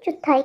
1/4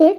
1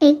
1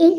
1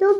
2